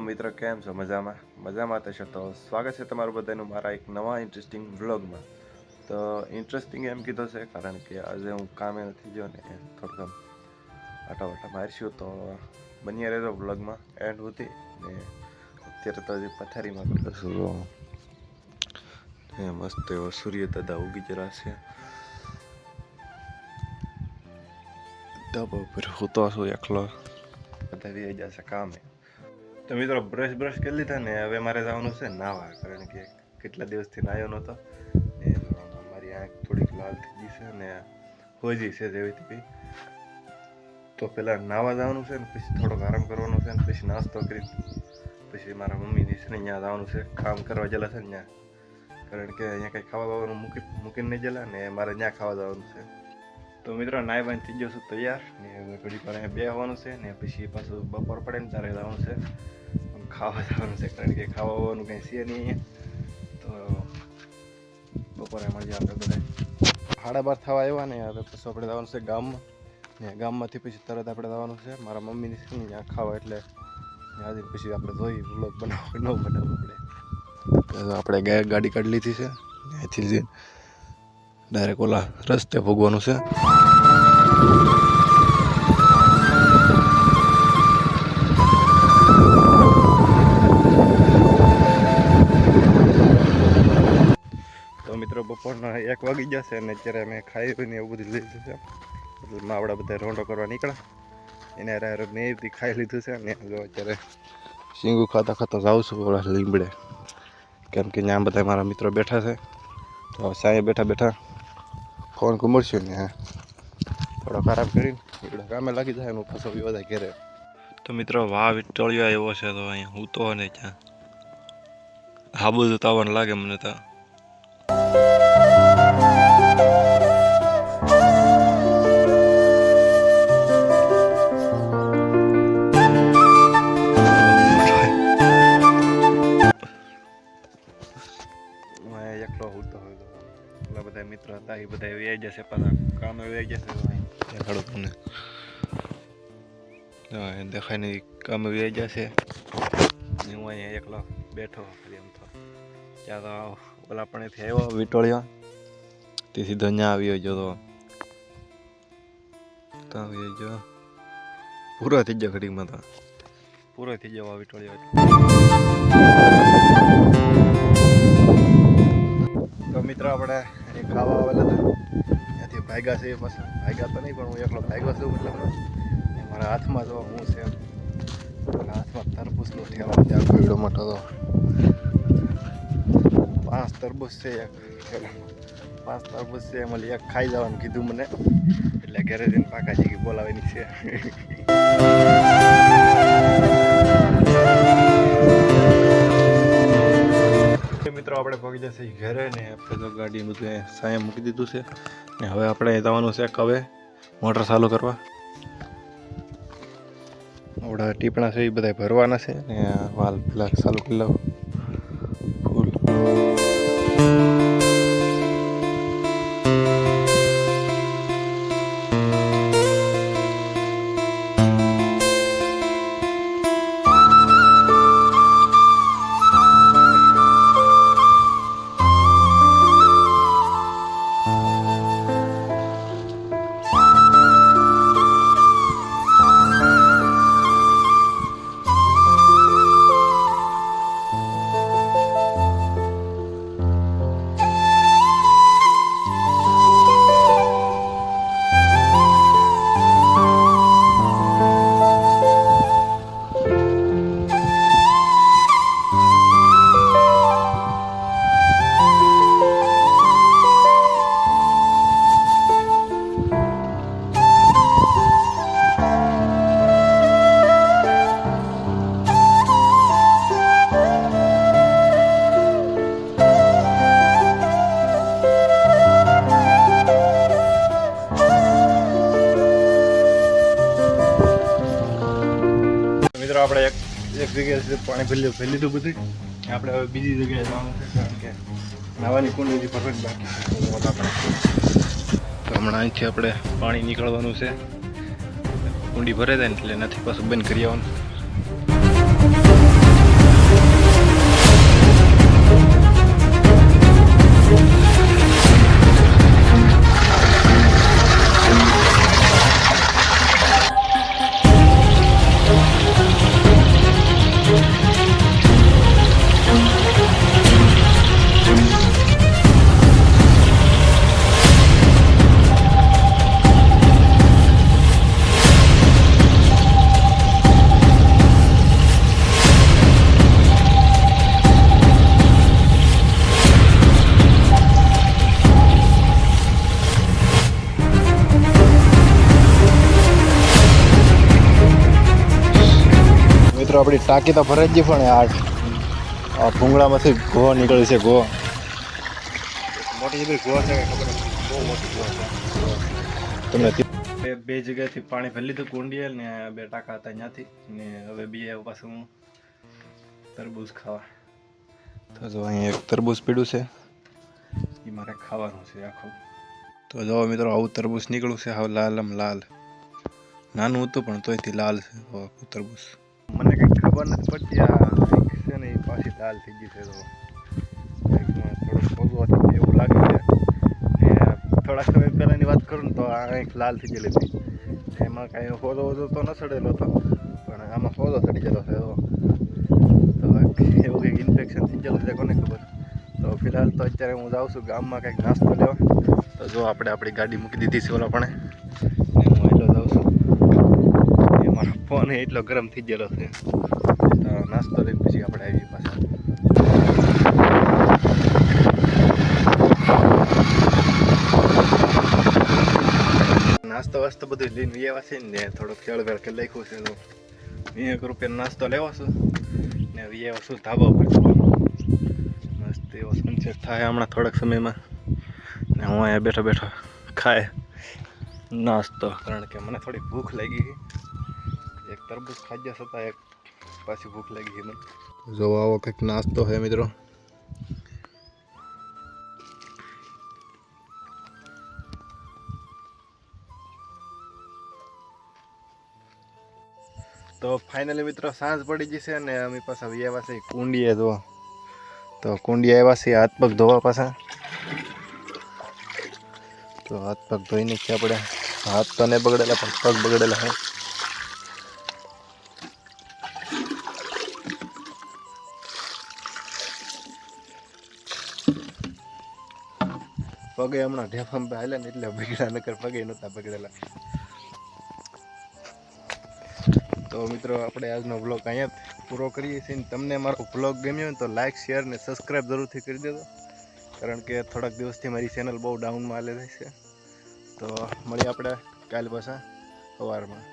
મિત્ર, કેમ છો? મજામાં થશો તો સ્વાગત છે તમારું બધાનું મારા એક નવા ઇન્ટરેસ્ટિંગ વ્લોગમાં. તો ઇન્ટરેસ્ટિંગ એમ કીધો છે કારણ કે આજે હું કામે નથી ગયો ને થોડુંક આટા મારશું, તો બન્યા રહેજો વ્લોગમાં એન્ડ સુધી. ને અત્યારે તો હજી પથારીમાં બેઠો છું. મસ્ત એવો સૂર્ય દાદા ઉગી જરા છે ધાબા ઉપર. હું તો છું એકલો, બધા વી જશે કામે. તો મિત્રો બ્રશ કરી લીધા ને હવે મારે જવાનું છે નાવા, કારણ કે કેટલા દિવસથી નાહ્યો નહોતો ને મારી આંખ થોડીક લાલ થઈ ગઈ છે ને હોજી છે જેવી હતી. તો પહેલાં નાવા જવાનું છે ને પછી થોડોક આરામ કરવાનો છે ને પછી નાસ્તો કરી પછી મારા મમ્મીની છે ને ત્યાં જવાનું છે, કામ કરવા ગયેલા છે ને ત્યાં, કારણ કે અહીંયા કંઈ ખાવા બાવાનું મૂકીને નહીં ગયેલા ને મારે ત્યાં ખાવા જવાનું છે. તો મિત્રો નાઈ બાઈ થઈ ગયો છું તૈયાર ને હવે ઘડી પર અહીંયા બેસવાનું છે ને પછી પાછું બપોર પડે ને ત્યારે જવાનું છે ખાવા જવાનું છે, કારણ કે ખાવા આવવાનું કંઈ છે નહીં અહીંયા. તો બપોરે મળીએ આપણે બધા 12:30 થવા આવ્યા ને હવે પછી આપણે જવાનું છે ગામમાં ને ગામમાંથી પછી તરત આપણે જવાનું છે મારા મમ્મીની છે ને ત્યાં ખાવા, એટલે આજે પછી આપણે જોઈ વ્લોગ બનાવો ન બનાવવું આપણે ગાડી કાઢી લીધી છે અહીંથી જઈને ડાયરેક્ટ ઓલા રસ્તે ભોગવાનું છે. તો મિત્રો બપોરના 1 વાગી જશે અને અત્યારે મેં ખાઈ પીને એવું બધું લીધું છે. માવડા બધા રોંડો કરવા નીકળ્યા, એને મેં બધી ખાઈ લીધું છે ને જો અત્યારે શીંગું ખાતા જાઉં છું ઓલા લીમડે, કેમ કે ત્યાં બધા મારા મિત્રો બેઠા છે. તો સાંજે બેઠા ફોન ઘુમડશું ને થોડોક આરામ કરીને એટલે કામે લાગી જાય હું પાછો બધા ઘેરે. તો મિત્રો વાહ વિટોળિયો આવ્યો છે, તો અહીંયા હું તો ને ત્યાં હાબુ તાવણ લાગે મને તો. એકલો હું તો એટલા બધા મિત્રો હતા એ બધા વ્યાઈ જશે, પાછા કામે વ્યાઈ જશે. દેખાડો તમને, દેખાય નહીં, કામે વ્યાઈ જશે. હું અહીંયા એકલો બેઠો એમ તો ત્યાં તો ઓલા પણેથી આવ્યો વિટોળિયા, તે સીધો ત્યાં આવ્યો જો તો આવી ગયો પૂરો થઈ ગયો ઘડીમાં, તો પૂરો થઈ ગયો વિટોળિયો. તો મિત્રો આપણે એ ખાવા આવેલા હતા ત્યાંથી ભાગ્યા છે, પાછા ભાગ્યા તો નહીં પણ હું એકલો ભાગ્યો છું. મતલબ મારા હાથમાં જો હું છે, મારા હાથમાં તરબૂચનો ઠેલો ત્યાં ખોયડો મોટો તો 5 તરબૂચ છે, 5 તરબૂચ છે એમાં એક ખાઈ જવાનું કીધું મને, એટલે ઘરે જઈને પાકાજી બોલાવેની છે. મિત્રો આપણે પહોંચી જશે ઘરે ને આપણે તો ગાડી બધું સાંજે મૂકી દીધું છે ને હવે આપણે જવાનું છે કવે મોટર ચાલુ કરવા. આપણા ટીપણા છે એ બધા ભરવાના છે ને વાલ પેલા ચાલુ કરી લઉં ફૂલ. મિત્રો આપણે એક જગ્યાએ પાણી ભરી લીધું બધું, આપણે હવે બીજી જગ્યાએ જવાનું છે, કારણ કે નાવાની કુંડ પરફેક્ટ બાકી તો હમણાં અહીંથી આપણે પાણી નીકળવાનું છે, કુંડી ભરાઈ જાય ને એટલે નથી પાછું બંધ કરી આવવાનું. મિત્રો આપણી ટાંકી તો ભરાઈ ગઈ પણ આ ભૂંગળામાંથી ગો નીકળે છે. ગો મોટી જગ્યાએ ગો છે, ખબર બહુ મોટી ગો છે. તમને બે જગ્યાએથી પાણી ભરી લીધું કુંડીએ ને 2 ટાંકા હતા ત્યાંથી ને હવે બી પાછું હું તરબૂચ ખાવા. તો જો અહીંયા એક તરબૂચ પીડ્યું છે, એ મારે ખાવાનું છે આખું. તો જો મિત્રો આવું તરબૂચ નીકળ્યું છે, હાવ લાલમ લાલ. નાનું હતું પણ તોયથી લાલ છે આખું તરબૂચ. મને કંઈક ખબર નથી પડતી આ છે ને એ પાછી લાલ થઈ ગઈ છે. તો થોડુંક પોઝવાથી એવું લાગે છે. ને થોડાક સમય પહેલાંની વાત કરું ને તો આ કંઈક લાલ થઈ ગયેલી હતી. એમાં કાંઈ હોજો તો ન સડેલો હતો પણ આમાં હોજો સડી ગયેલો છે. તો એવું કંઈક ઇન્ફેક્શન થઈ ગયેલું છે, કોને ખબર. તો ફિલહાલ તો અત્યારે હું જાઉં છું ગામમાં કંઈક નાસ્તો લેવા. તો જો આપણે આપણી ગાડી મૂકી દીધી છે ઓલા પણ હું એટલો જાઉં છું. મારો ફોન એટલો ગરમ થઈ ગયેલો છે. તો નાસ્તો લઈને પછી આપણે આવી પાછા. નાસ્તો વાસ્તો બધું લઈને વ્યવા છે ને થોડોક ચળવેર કે લખ્યું છે. તો 1 રૂપિયાનો નાસ્તો લેવો છું ને વ્યવા છું ધાબા ઉપર. મસ્ત એવો સનસેટ થાય હમણાં થોડાક સમયમાં ને હું અહીંયા બેઠો બેઠો ખાય નાસ્તો, કારણ કે મને થોડી ભૂખ લાગી છે. એક તરબૂચ ખાઈ ગયા છતાં એક પાછી ભૂખ લાગી છે મને. જો આવો કંઈક નાસ્તો છે મિત્રો. તો ફાઇનલી મિત્રો સાંજ પડી ગઈ છે ને અમે પાછા આવ્યા છે કુંડીએ ધોવા. તો કુંડીએ આવ્યા છે હાથ પગ ધોવા પાછા. તો હાથ પગ ધોઈ નાખીએ આપણે. હાથ તો નહીં બગડેલા પણ પગ બગડેલા છે. પગે હમણાં ઢેફામ પે હાલે ને એટલે બગડ્યા, નકર પગે નહોતા બગડેલા. તો મિત્રો આપણે આજનો વ્લોગ અહીંયા પૂરો કરીએ છીએ. તમને મારો વ્લોગ ગમ્યો હોય તો લાઇક, શેર ને સબસ્ક્રાઈબ જરૂરથી કરી દેજો, કારણ કે થોડાક દિવસથી મારી ચેનલ બહુ ડાઉનમાં હાલે છે. તો મળીએ આપણે કાલે પાછા સવારમાં.